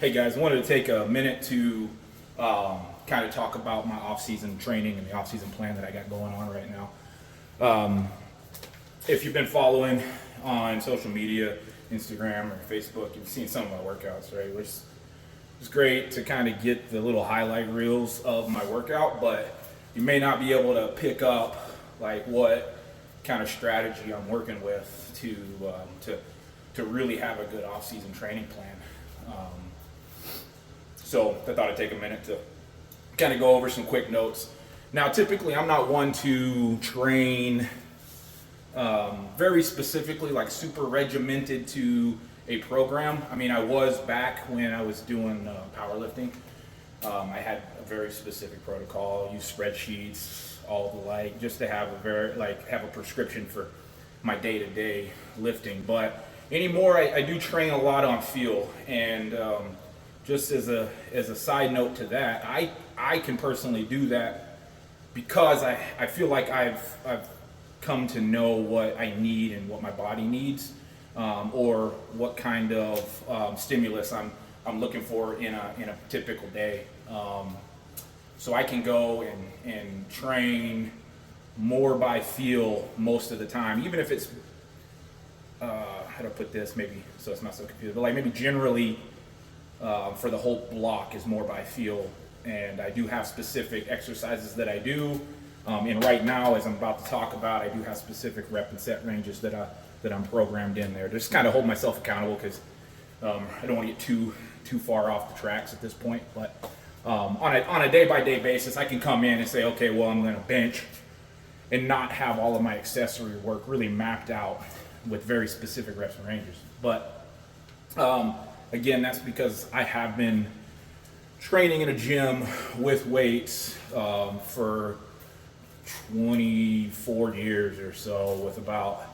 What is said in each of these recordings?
Hey guys, I wanted to take a minute to kind of talk about my off-season training and the off-season plan that I got going on right now. If you've been following on social media, Instagram or Facebook, you've seen some of my workouts, right? Which is great to kind of get the little highlight reels of my workout, but you may not be able to pick up like what kind of strategy I'm working with to really have a good off-season training plan. So I thought I'd take a minute to kind of go over some quick notes. Now, typically, I'm not one to train very specifically, like super regimented to a program. I mean, I was back when I was doing powerlifting. I had a very specific protocol, use spreadsheets, all the like, just to have have a prescription for my day-to-day lifting. But anymore, I do train a lot on feel, and just as a side note to that, I can personally do that because I feel like I've come to know what I need and what my body needs, or what kind of stimulus I'm looking for in a typical day. So I can go and train more by feel most of the time, even if it's how to put this, maybe so it's not so confusing, but like maybe generally. For the whole block is more by feel, and I do have specific exercises that I do, and right now, as I'm about to talk about, I do have specific rep and set ranges that I'm programmed in there. Just kind of hold myself accountable because I don't want to get too far off the tracks at this point. But on a day-by-day basis, I can come in and say, okay, well, I'm going to bench and not have all of my accessory work really mapped out with very specific reps and ranges. But again, that's because I have been training in a gym with weights for 24 years or so, with about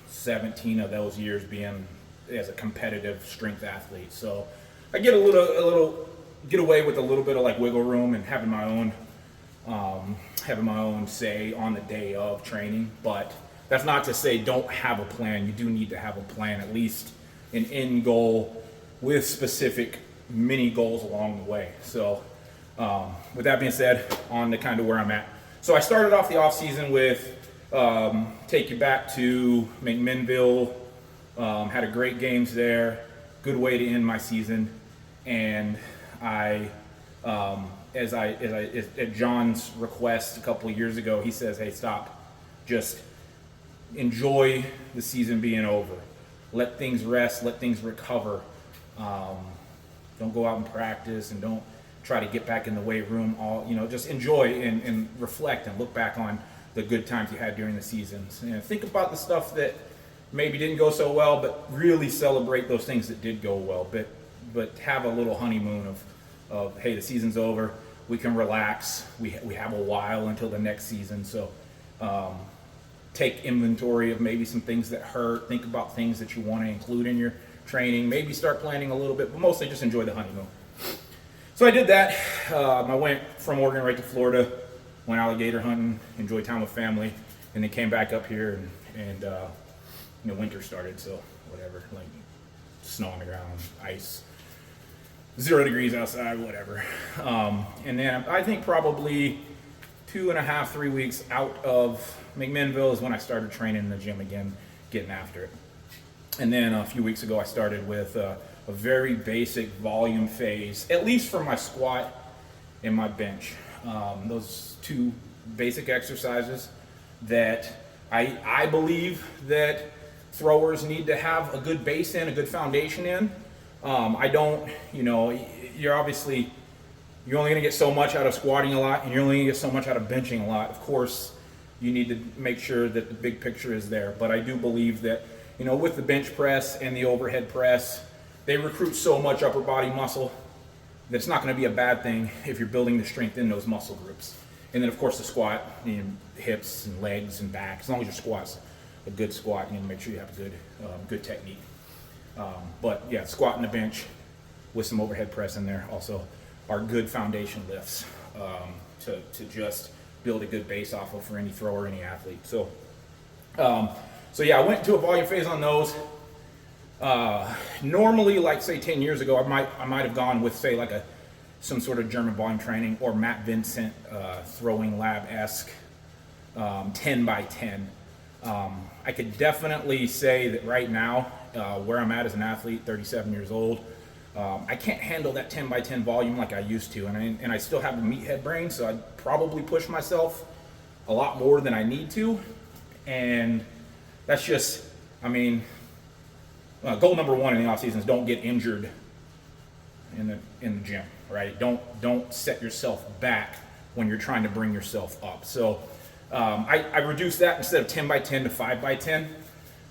17 of those years being as a competitive strength athlete. So I get a little get away with a little bit of like wiggle room and having my own say on the day of training. But that's not to say don't have a plan. You do need to have a plan, at least an end goal with specific mini goals along the way. So with that being said, on to kind of where I'm at. So I started off the off season with take you back to McMinnville. Had a great games there, good way to end my season. And I at John's request a couple of years ago, he says, hey, stop, just enjoy the season being over. Let things rest, let things recover. Don't go out and practice, and don't try to get back in the weight room. Just enjoy and reflect and look back on the good times you had during the seasons. And think about the stuff that maybe didn't go so well, but really celebrate those things that did go well. But have a little honeymoon of hey, the season's over. We can relax. We have a while until the next season. So take inventory of maybe some things that hurt. Think about things that you want to include in your training. Maybe start planning a little bit, but mostly just enjoy the honeymoon. So I did that. I went from Oregon right to Florida, went alligator hunting, enjoyed time with family, and then came back up here and winter started. So whatever, like snow on the ground, ice, 0 degrees outside, whatever. And then I think probably 2.5, 3 weeks out of McMinnville is when I started training in the gym again, getting after it. And then a few weeks ago, I started with a very basic volume phase, at least for my squat and my bench. Those two basic exercises that I believe that throwers need to have a good base in, a good foundation in. I don't, you're obviously, you're only going to get so much out of squatting a lot, and you're only going to get so much out of benching a lot. Of course, you need to make sure that the big picture is there. But I do believe that, with the bench press and the overhead press, they recruit so much upper body muscle that it's not going to be a bad thing if you're building the strength in those muscle groups. And then, of course, the squat, hips and legs and back. As long as your squat's a good squat, you need to make sure you have a good technique. But yeah, squat and the bench with some overhead press in there also are good foundation lifts to just build a good base off of for any thrower, any athlete. So yeah, I went to a volume phase on those. Normally, like say 10 years ago, I might have gone with say like some sort of German volume training or Matt Vincent throwing lab-esque 10 by 10. I could definitely say that right now, where I'm at as an athlete, 37 years old, I can't handle that 10 by 10 volume like I used to, and I still have a meathead brain, so I'd probably push myself a lot more than I need to, and that's just, I mean, goal number one in the off season is don't get injured in the gym, right? Don't set yourself back when you're trying to bring yourself up. So I reduced that instead of 10 by 10 to 5 by 10.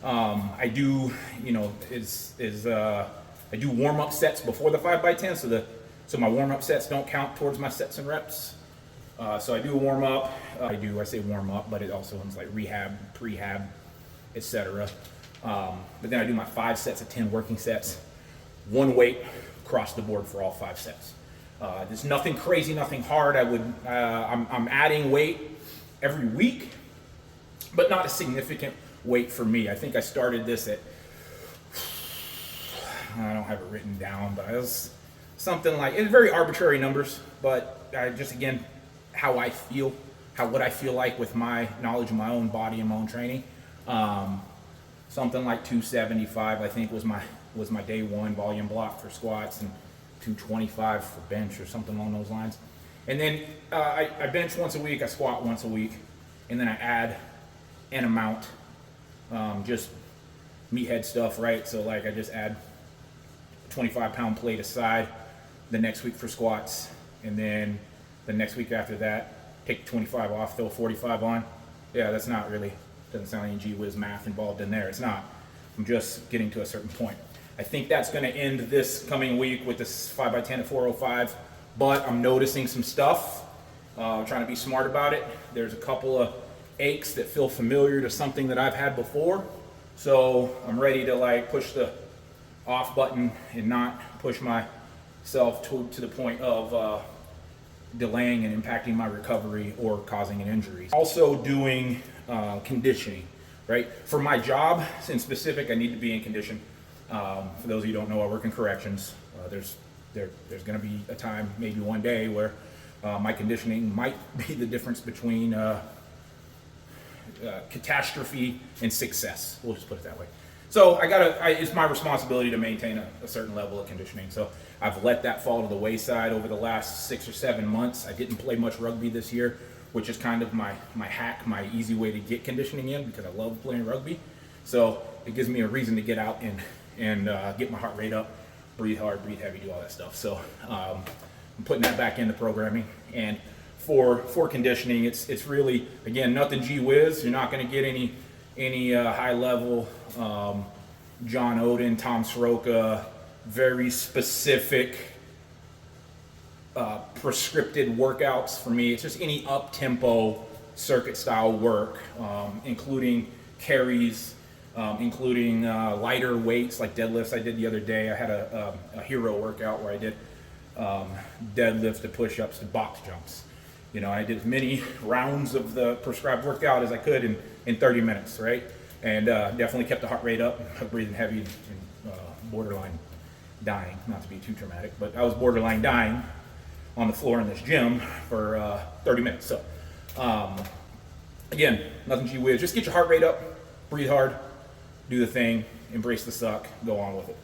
I do, I do warm-up sets before the 5 by 10, so my warm-up sets don't count towards my sets and reps. So I do warm up. I say warm up, but it also is like rehab, prehab, etc. But then I do my 5 sets of 10 working sets, one weight across the board for all 5 sets. There's nothing crazy, nothing hard. I'm adding weight every week, but not a significant weight for me. I think I started this at, I don't have it written down, but it was something like, it's very arbitrary numbers, but just again, how I feel, what I feel like with my knowledge of my own body and my own training. Something like 275, I think was my day one volume block for squats, and 225 for bench or something along those lines. And then I bench once a week, I squat once a week, and then I add an amount, just meathead stuff, right? So like I just add 25-pound plate aside the next week for squats, and then the next week after that, take 25 off, throw 45 on. Yeah, that's not really, doesn't sound any gee whiz math involved in there. It's not. I'm just getting to a certain point. I think that's going to end this coming week with this 5x10 at 405, but I'm noticing some stuff, trying to be smart about it. There's a couple of aches that feel familiar to something that I've had before, so I'm ready to like push the off button and not push myself to the point of delaying and impacting my recovery or causing an injury. Also doing conditioning, right? For my job in specific, I need to be in condition. For those of you who don't know, I work in corrections. There's going to be a time, maybe one day, where my conditioning might be the difference between catastrophe and success. We'll just put it that way. So it's my responsibility to maintain a certain level of conditioning. So I've let that fall to the wayside over the last 6 or 7 months. I didn't play much rugby this year, which is kind of my hack, my easy way to get conditioning in, because I love playing rugby. So it gives me a reason to get out and get my heart rate up, breathe hard, breathe heavy, do all that stuff. So I'm putting that back into programming. And for conditioning, it's really, again, nothing gee whiz. You're not going to get any high level John Oden, Tom Soroka, very specific prescripted workouts for me. It's just any up-tempo circuit style work, including carries, including lighter weights like deadlifts. I did the other day. I had a hero workout where I did deadlift to push-ups to box jumps. I did as many rounds of the prescribed workout as I could in 30 minutes, right? And definitely kept the heart rate up, breathing heavy, and borderline dying. Not to be too dramatic, but I was borderline dying on the floor in this gym for 30 minutes. So again, nothing gee whiz. Just get your heart rate up, breathe hard, do the thing, embrace the suck, go on with it.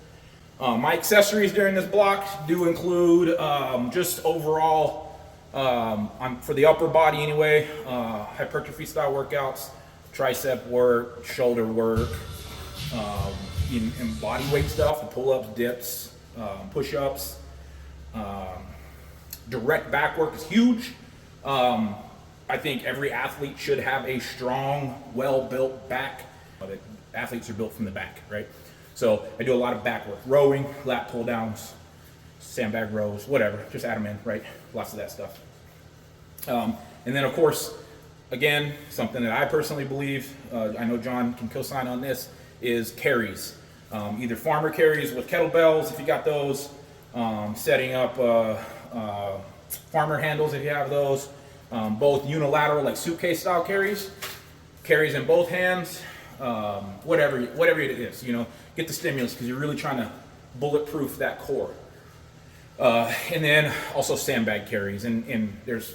My accessories during this block do include just overall, for the upper body anyway, hypertrophy style workouts, tricep work, shoulder work, and body weight stuff, the pull-ups, dips, push-ups. Direct back work is huge. I think every athlete should have a strong, well-built back. Athletes are built from the back, right? So I do a lot of back work, rowing, lat pull downs, sandbag rows, whatever, just add them in, right? Lots of that stuff. And then of course, again, something that I personally believe, I know John can co-sign on this, is carries. Either farmer carries with kettlebells, if you got those, setting up farmer handles if you have those, both unilateral like suitcase style carries in both hands, whatever it is, get the stimulus, because you're really trying to bulletproof that core. And then also sandbag carries, and there's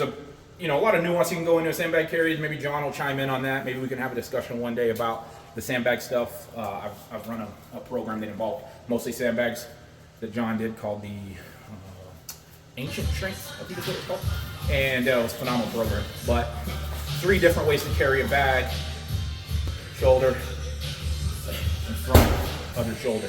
a a lot of nuance you can go into sandbag carries. Maybe John will chime in on that. Maybe we can have a discussion one day about the sandbag stuff. I've run a program that involved mostly sandbags that John did called the Ancient Strength, I think is what it's called, and it was a phenomenal program. But 3 different ways to carry a bag: shoulder, and front, other shoulder.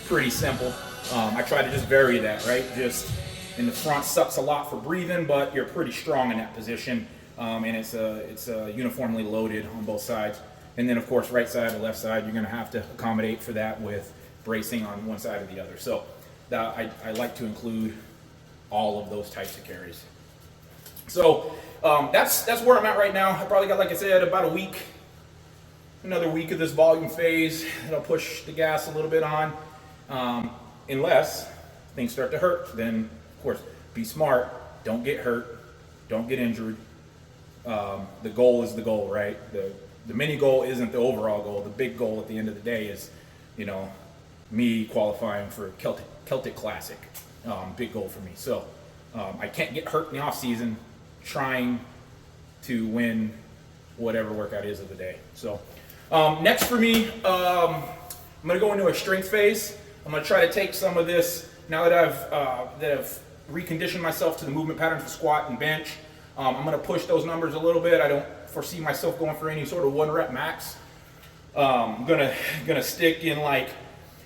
Pretty simple. I try to just vary that, right? Just in the front sucks a lot for breathing, but you're pretty strong in that position, and it's uniformly loaded on both sides. And then, of course, right side or left side, you're going to have to accommodate for that with bracing on one side or the other. So I like to include all of those types of carries. So that's where I'm at right now. I probably got, like I said, about another week of this volume phase. It'll push the gas a little bit on, unless things start to hurt. Then, of course, be smart. Don't get hurt. Don't get injured. The goal is the goal, right? The mini goal isn't the overall goal. The big goal at the end of the day is, me qualifying for Celtic Classic. Big goal for me. So I can't get hurt in the off season trying to win whatever workout is of the day. So next for me, I'm going to go into a strength phase. I'm going to try to take some of this now that I've reconditioned myself to the movement patterns for squat and bench. I'm going to push those numbers a little bit. I don't foresee myself going for any sort of 1 rep max. I'm gonna stick in like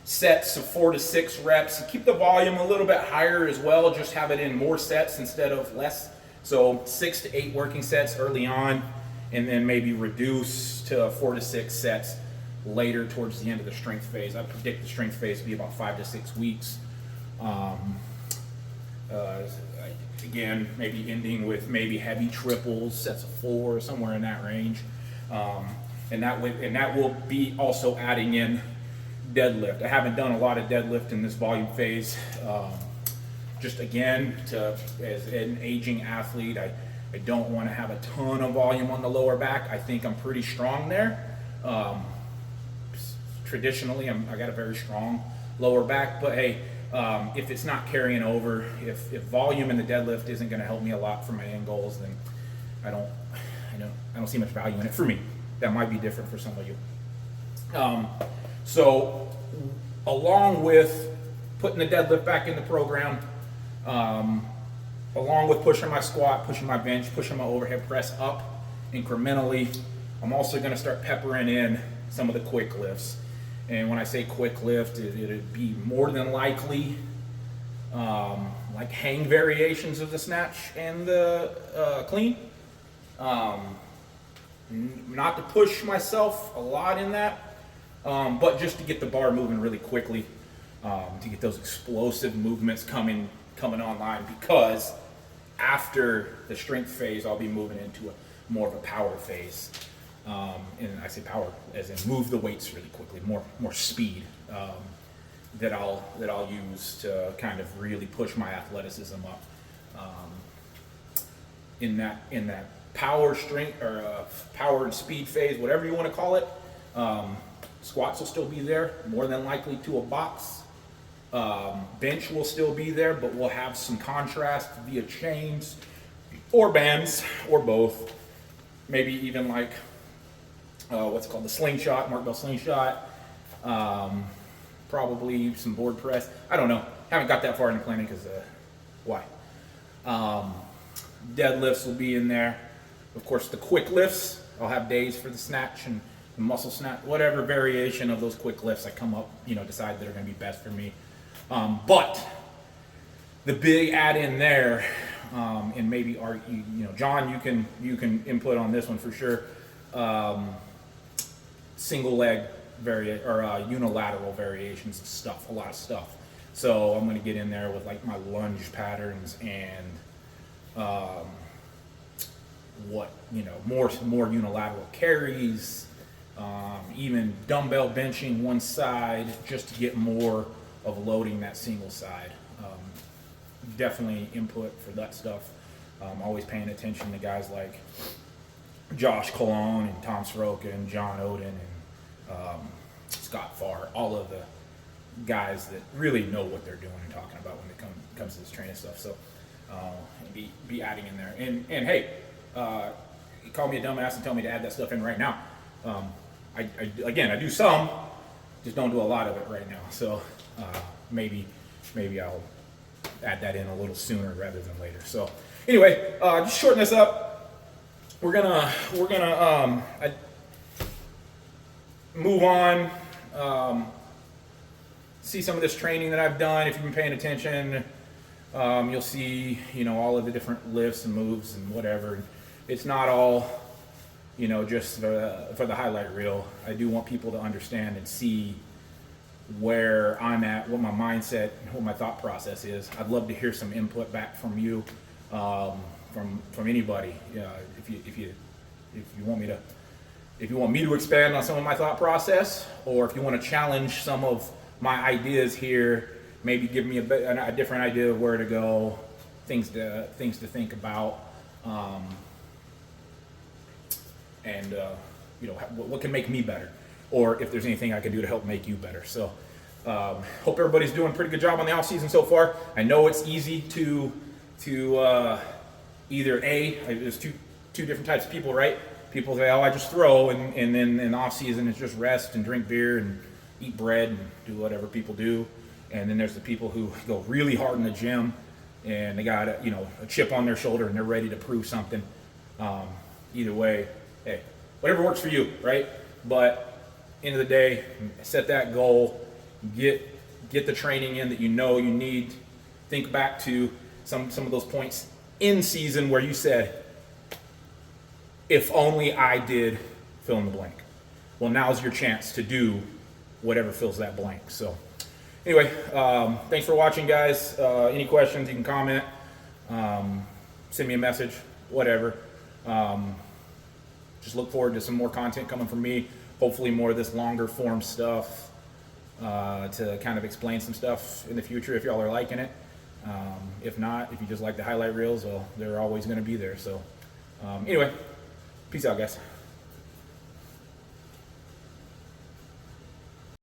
sets of 4 to 6 reps. Keep the volume a little bit higher as well. Just have it in more sets instead of less. So 6 to 8 working sets early on, and then maybe reduce to 4 to 6 sets later towards the end of the strength phase. I predict the strength phase to be about 5 to 6 weeks. Again, maybe ending with maybe heavy triples, sets of 4, somewhere in that range, and that will be also adding in deadlift. I haven't done a lot of deadlift in this volume phase. Just again, as an aging athlete, I don't want to have a ton of volume on the lower back. I think I'm pretty strong there. Traditionally, I got a very strong lower back, but hey. If it's not carrying over, if volume in the deadlift isn't going to help me a lot for my end goals, then I don't see much value in it for me. That might be different for some of you. So along with putting the deadlift back in the program, along with pushing my squat, pushing my bench, pushing my overhead press up incrementally, I'm also going to start peppering in some of the quick lifts. And when I say quick lift, it'd be more than likely like hang variations of the snatch and the clean. Not to push myself a lot in that, but just to get the bar moving really quickly, to get those explosive movements coming online, because after the strength phase, I'll be moving into more of a power phase. And I say power as in move the weights really quickly, more speed, that I'll use to kind of really push my athleticism up. In that power strength or power and speed phase, whatever you want to call it, squats will still be there, more than likely to a box. Bench will still be there, but we'll have some contrast via chains or bands or both. Maybe even like what's called the slingshot, Mark Bell slingshot, probably some board press. I don't know. Haven't got that far into planning because why? Deadlifts will be in there. Of course, the quick lifts, I'll have days for the snatch and the muscle snatch, whatever variation of those quick lifts I come up, decide that are going to be best for me. But the big add in there, and maybe John, you can input on this one for sure. Single leg unilateral variations of stuff, a lot of stuff. So I'm going to get in there with like my lunge patterns and more unilateral carries, even dumbbell benching one side just to get more of loading that single side. Definitely input for that stuff. Always paying attention to guys like Josh Colon and Tom Soroka and John Oden and Scott Farr, all of the guys that really know what they're doing and talking about when it comes to this training stuff. So be adding in there. And hey, call me a dumbass and tell me to add that stuff in right now. I do some, just don't do a lot of it right now. So maybe I'll add that in a little sooner rather than later. So anyway, just shorten this up. We're gonna move on. See some of this training that I've done. If you've been paying attention, you'll see, all of the different lifts and moves and whatever. It's not all, just for the highlight reel. I do want people to understand and see where I'm at, what my mindset, what my thought process is. I'd love to hear some input back from you, from anybody. If you want me to expand on some of my thought process, or if you want to challenge some of my ideas here, maybe give me a different idea of where to go, things to think about, and what can make me better, or if there's anything I can do to help make you better. So hope everybody's doing a pretty good job on the off season so far. I know it's easy to either there's two different types of people, right? People say, I just throw, and then in the off season it's just rest and drink beer and eat bread and do whatever people do. And then there's the people who go really hard in the gym and they got a chip on their shoulder and they're ready to prove something. Either way, hey, whatever works for you, right? But end of the day, set that goal, get the training in that you need. Think back to some of those points in season where you said, if only I did fill in the blank. Well, now's your chance to do whatever fills that blank. So anyway, thanks for watching, guys. Any questions, you can comment, send me a message, whatever. Just look forward to some more content coming from me. Hopefully more of this longer form stuff to kind of explain some stuff in the future if y'all are liking it. If not, if you just like the highlight reels, well, they're always going to be there. So anyway, peace out, guys.